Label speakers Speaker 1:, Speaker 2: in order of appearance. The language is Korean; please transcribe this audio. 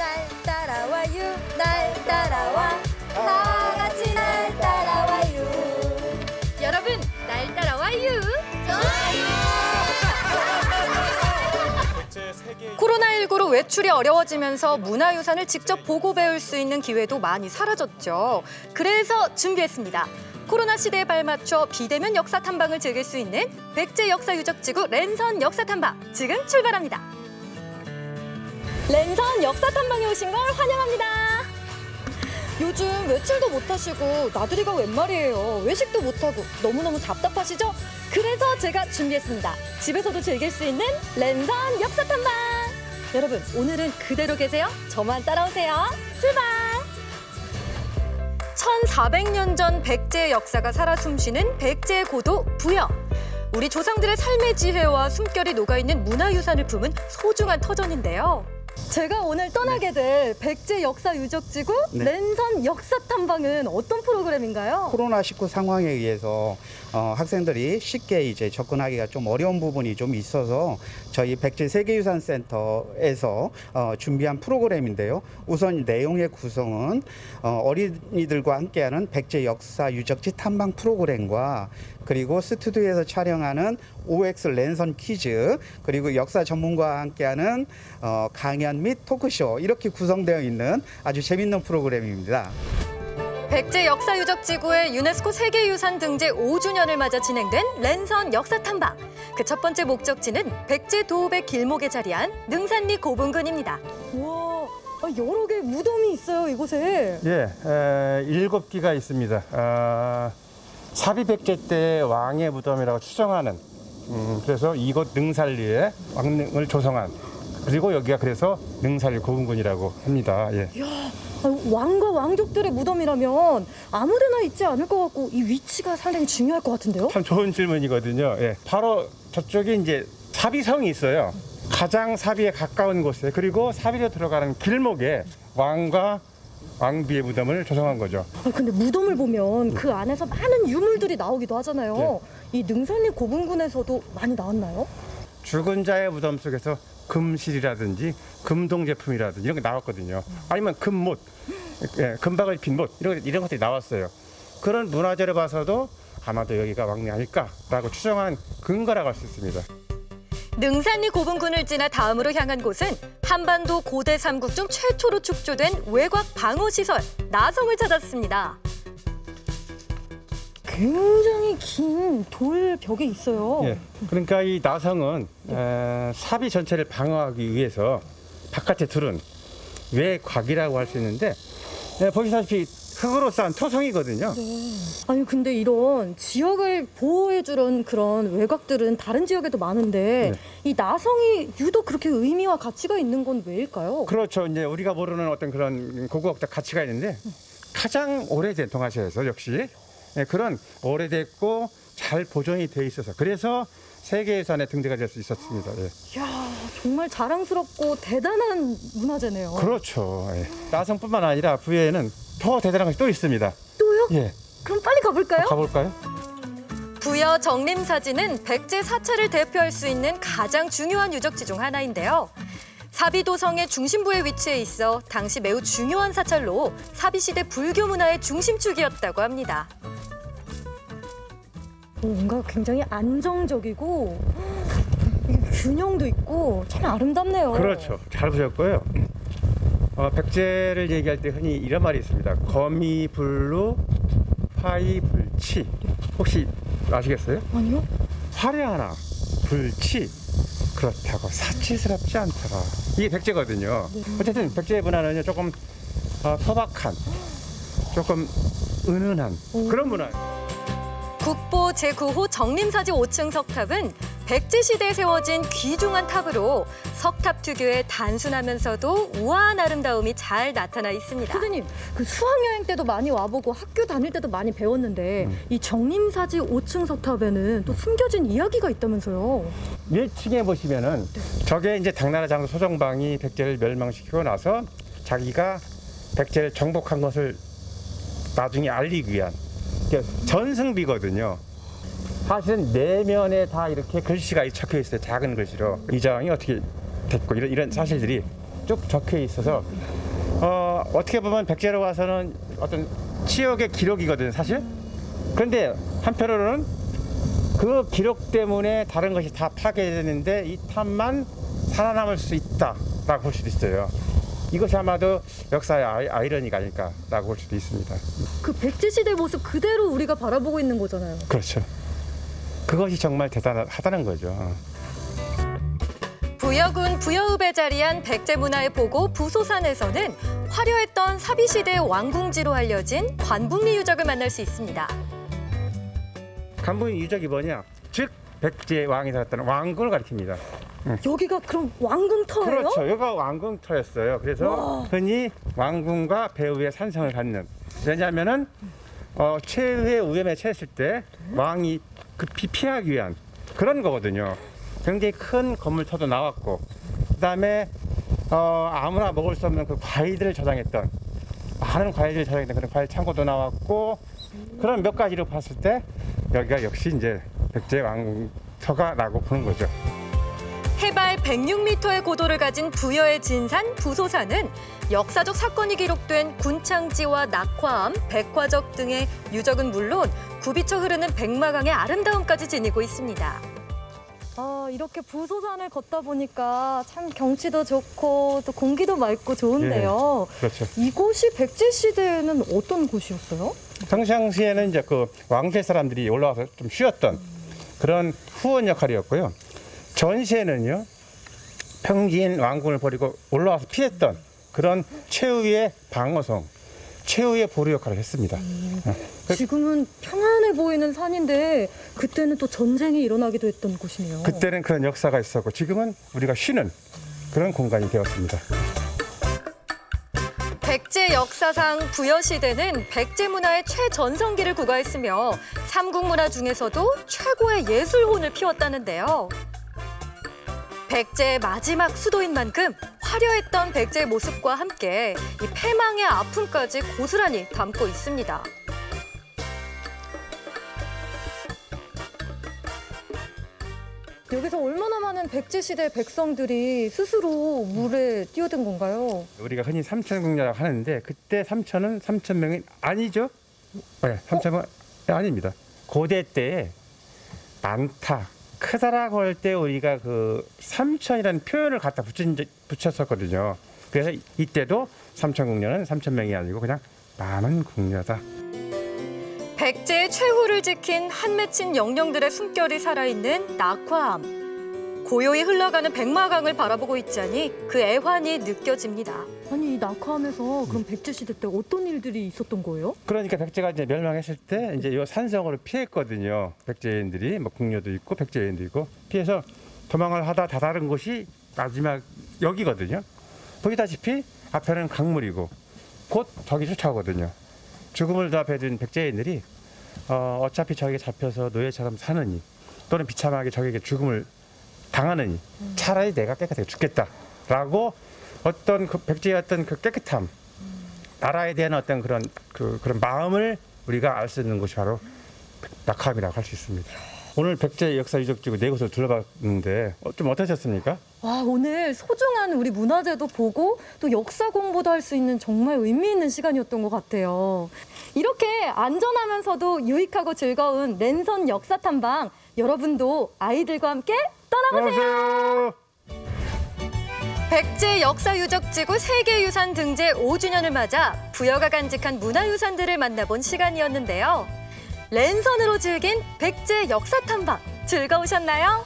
Speaker 1: 날 따라와요 날 따라와 다 같이 날 따라와요. 여러분 날 따라와요. 코로나19로 외출이 어려워지면서 문화유산을 직접 보고 배울 수 있는 기회도 많이 사라졌죠. 그래서 준비했습니다. 코로나 시대에 발맞춰 비대면 역사 탐방을 즐길 수 있는 백제 역사 유적지구 랜선 역사 탐방 지금 출발합니다. 랜선 역사 탐방에 오신 걸 환영합니다. 요즘 외출도 못 하시고 나들이가 웬 말이에요. 외식도 못 하고 너무너무 답답하시죠? 그래서 제가 준비했습니다. 집에서도 즐길 수 있는 랜선 역사 탐방. 여러분 오늘은 그대로 계세요. 저만 따라오세요. 출발! 1400년 전 백제의 역사가 살아 숨쉬는 백제의 고도 부여. 우리 조상들의 삶의 지혜와 숨결이 녹아있는 문화유산을 품은 소중한 터전인데요. 제가 오늘 떠나게 될 백제 역사 유적지구 랜선 역사 탐방은 어떤 프로그램인가요?
Speaker 2: 코로나19 상황에 의해서 학생들이 쉽게 이제 접근하기가 좀 어려운 부분이 좀 있어서 저희 백제 세계유산센터에서 준비한 프로그램인데요. 우선 내용의 구성은 어린이들과 함께하는 백제 역사 유적지 탐방 프로그램과 그리고 스튜디오에서 촬영하는 OX 랜선 퀴즈, 그리고 역사 전문가와 함께하는 강연 및 토크쇼, 이렇게 구성되어 있는 아주 재밌는 프로그램입니다.
Speaker 1: 백제 역사 유적지구의 유네스코 세계유산 등재 5주년을 맞아 진행된 랜선 역사 탐방. 그 첫 번째 목적지는 백제 도읍의 길목에 자리한 능산리 고분군입니다. 와, 여러 개의 무덤이 있어요, 이곳에.
Speaker 3: 예, 7기가 있습니다. 사비백제 때 왕의 무덤이라고 추정하는, 그래서 이곳 능산리에 왕릉을 조성한, 그리고 여기가 그래서 능산리 고분군이라고 합니다. 예.
Speaker 1: 이야, 왕과 왕족들의 무덤이라면 아무데나 있지 않을 것 같고 이 위치가 상당히 중요할 것 같은데요?
Speaker 3: 참 좋은 질문이거든요. 예. 바로 저쪽에 이제 사비성이 있어요. 가장 사비에 가까운 곳에, 그리고 사비로 들어가는 길목에 왕과 왕비의 무덤을 조성한 거죠.
Speaker 1: 근데 무덤을 보면 그 안에서 많은 유물들이 나오기도 하잖아요. 이 능산리 고분군에서도 많이 나왔나요?
Speaker 3: 죽은 자의 무덤 속에서 금실이라든지 금동 제품이라든지 이런 게 나왔거든요. 아니면 금못, 금박을 입힌 못, 이런 것들이 나왔어요. 그런 문화재를 봐서도 아마도 여기가 왕릉 아닐까라고 추정한 근거라고 할 수 있습니다.
Speaker 1: 능산리 고분군을 지나 다음으로 향한 곳은 한반도 고대 삼국 중 최초로 축조된 외곽 방어시설 나성을 찾았습니다. 굉장히 긴 돌벽이 있어요.
Speaker 3: 예, 그러니까 이 나성은 사비 전체를 방어하기 위해서 바깥에 둘은 외곽이라고 할 수 있는데, 보시다시피 흙으로 쌓은 토성이거든요.
Speaker 1: 네. 아니 근데 이런 지역을 보호해주는 그런 외곽들은 다른 지역에도 많은데 이 나성이 유독 그렇게 의미와 가치가 있는 건 왜일까요?
Speaker 3: 그렇죠. 이제 우리가 모르는 어떤 그런 고고학적 가치가 있는데, 가장 오래된 동아시아에서 역시 그런 오래됐고 잘 보존이 돼 있어서 그래서 세계유산에 등재가 될 수 있었습니다. 예.
Speaker 1: 이야, 정말 자랑스럽고 대단한 문화재네요.
Speaker 3: 그렇죠. 예. 나성뿐만 아니라 부여에는 더 대단한 것이 또 있습니다.
Speaker 1: 또요?
Speaker 3: 예.
Speaker 1: 그럼 빨리 가볼까요?
Speaker 3: 가볼까요?
Speaker 1: 부여 정림사지는 백제 사찰을 대표할 수 있는 가장 중요한 유적지 중 하나인데요. 사비도성의 중심부에 위치해 있어 당시 매우 중요한 사찰로 사비시대 불교 문화의 중심축이었다고 합니다. 뭔가 굉장히 안정적이고 균형도 있고 참 아름답네요.
Speaker 3: 그렇죠. 잘 보셨고요. 백제를 얘기할 때 흔히 이런 말이 있습니다. 거미불루 화이불치. 혹시 아시겠어요?
Speaker 1: 아니요.
Speaker 3: 화려하나 불치, 그렇다고 사치스럽지 않더라. 이게 백제거든요. 어쨌든 백제 문화는 조금 소박한, 조금 은은한 그런 문화예요.
Speaker 1: 국보 제9호 정림사지 5층 석탑은 백제시대에 세워진 귀중한 탑으로 석탑 특유의 단순하면서도 우아한 아름다움이 잘 나타나 있습니다. 선생님, 그 수학여행 때도 많이 와보고 학교 다닐 때도 많이 배웠는데 이 정림사지 5층 석탑에는 또 숨겨진 이야기가 있다면서요?
Speaker 3: 1층에 보시면은 저게 이제 당나라 장수 소정방이 백제를 멸망시키고 나서 자기가 백제를 정복한 것을 나중에 알리기 위한 전승비거든요. 사실은 내면에 다 이렇게 글씨가 적혀 있어요. 작은 글씨로. 이 장이 어떻게 됐고 이런 사실들이 쭉 적혀 있어서 어떻게 보면 백제로 와서는 어떤 치욕의 기록이거든요, 사실. 그런데 한편으로는 그 기록 때문에 다른 것이 다 파괴되는데 이 탑만 살아남을 수 있다라고 볼 수도 있어요. 이것이 아마도 역사의 아이러니가 아닐까라고 볼 수도 있습니다.
Speaker 1: 그 백제시대 모습 그대로 우리가 바라보고 있는 거잖아요.
Speaker 3: 그렇죠. 그것이 정말 대단하다는 거죠.
Speaker 1: 부여군 부여읍에 자리한 백제문화의 보고 부소산에서는 화려했던 사비시대 왕궁지로 알려진 관북리 유적을 만날 수 있습니다.
Speaker 3: 관북리 유적이 뭐냐? 즉 백제 왕이 살았던 왕궁을 가리킵니다.
Speaker 1: 여기가 그럼 왕궁터예요?
Speaker 3: 그렇죠. 여기가 왕궁터였어요. 그래서
Speaker 1: 와.
Speaker 3: 흔히 왕궁과 배후의 산성을 갖는. 왜냐하면은 최후의 위험에 처했을 때 왕이 급히 피하기 위한 그런 거거든요. 굉장히 큰 건물터도 나왔고, 그다음에 아무나 먹을 수 없는 그 과일들을 저장했던 많은 과일들을 저장했던 그런 과일 창고도 나왔고, 그런 몇 가지로 봤을 때 여기가 역시 이제 백제 왕궁터가라고 보는 거죠.
Speaker 1: 해발 106m의 고도를 가진 부여의 진산 부소산은 역사적 사건이 기록된 군창지와 낙화암, 백화적 등의 유적은 물론 굽이쳐 흐르는 백마강의 아름다움까지 지니고 있습니다. 이렇게 부소산을 걷다 보니까 참 경치도 좋고 또 공기도 맑고 좋은데요.
Speaker 3: 예, 그렇죠.
Speaker 1: 이곳이 백제 시대에는 어떤 곳이었어요?
Speaker 3: 평상시에는 이제 그 왕실 사람들이 올라와서 좀 쉬었던 그런 후원 역할이었고요. 전시에는요, 평지인 왕궁을 버리고 올라와서 피했던 그런 최후의 방어성, 최후의 보루 역할을 했습니다.
Speaker 1: 지금은 평안해 보이는 산인데 그때는 또 전쟁이 일어나기도 했던 곳이네요.
Speaker 3: 그때는 그런 역사가 있었고 지금은 우리가 쉬는 그런 공간이 되었습니다.
Speaker 1: 백제 역사상 부여시대는 백제 문화의 최전성기를 구가했으며 삼국문화 중에서도 최고의 예술혼을 피웠다는데요. 백제의 마지막 수도인 만큼 화려했던 백제의 모습과 함께 이 패망의 아픔까지 고스란히 담고 있습니다. 여기서 얼마나 많은 백제 시대 백성들이 스스로 물에 뛰어든 건가요?
Speaker 3: 우리가 흔히 삼천궁녀라고 하는데 그때 삼천은 3,000명이 아니죠? 네, 3,000명 아닙니다. 고대 때에 많다, 크다라고 할 때 우리가 그 삼천이라는 표현을 갖다 붙였었거든요. 그래서 이때도 삼천궁녀는 3,000명이 아니고 그냥 많은 궁녀다.
Speaker 1: 백제의 최후를 지킨 한 맺힌 영령들의 숨결이 살아있는 낙화암. 고요히 흘러가는 백마강을 바라보고 있자니 그 애환이 느껴집니다. 아니, 이 낙화암에서 그럼 백제 시대 때 어떤 일들이 있었던 거예요?
Speaker 3: 그러니까 백제가 이제 멸망했을 때 이제 이 산성으로 피했거든요. 백제인들이 뭐 궁녀도 있고 백제인도 있고 피해서 도망을 하다 다다른 곳이 마지막 여기거든요. 보시다시피 앞에는 강물이고 곧 저기 쫓아오거든요. 죽음을 다 배든 백제인들이 어차피 저에게 잡혀서 노예처럼 사느니 또는 비참하게 저에게 죽음을 당하느니 차라리 내가 깨끗하게 죽겠다라고 어떤 그 백제의 어떤 그 깨끗함, 나라에 대한 어떤 그런 마음을 우리가 알 수 있는 곳이 바로 낙화암이라고 할 수 있습니다. 오늘 백제 역사 유적지구 4곳을 둘러봤는데 좀 어떠셨습니까?
Speaker 1: 와, 오늘 소중한 우리 문화재도 보고 또 역사 공부도 할 수 있는 정말 의미 있는 시간이었던 것 같아요. 이렇게 안전하면서도 유익하고 즐거운 랜선 역사 탐방, 여러분도 아이들과 함께 떠나보세요. 백제 역사 유적지구 세계유산 등재 5주년을 맞아 부여가 간직한 문화유산들을 만나본 시간이었는데요. 랜선으로 즐긴 백제 역사 탐방 즐거우셨나요?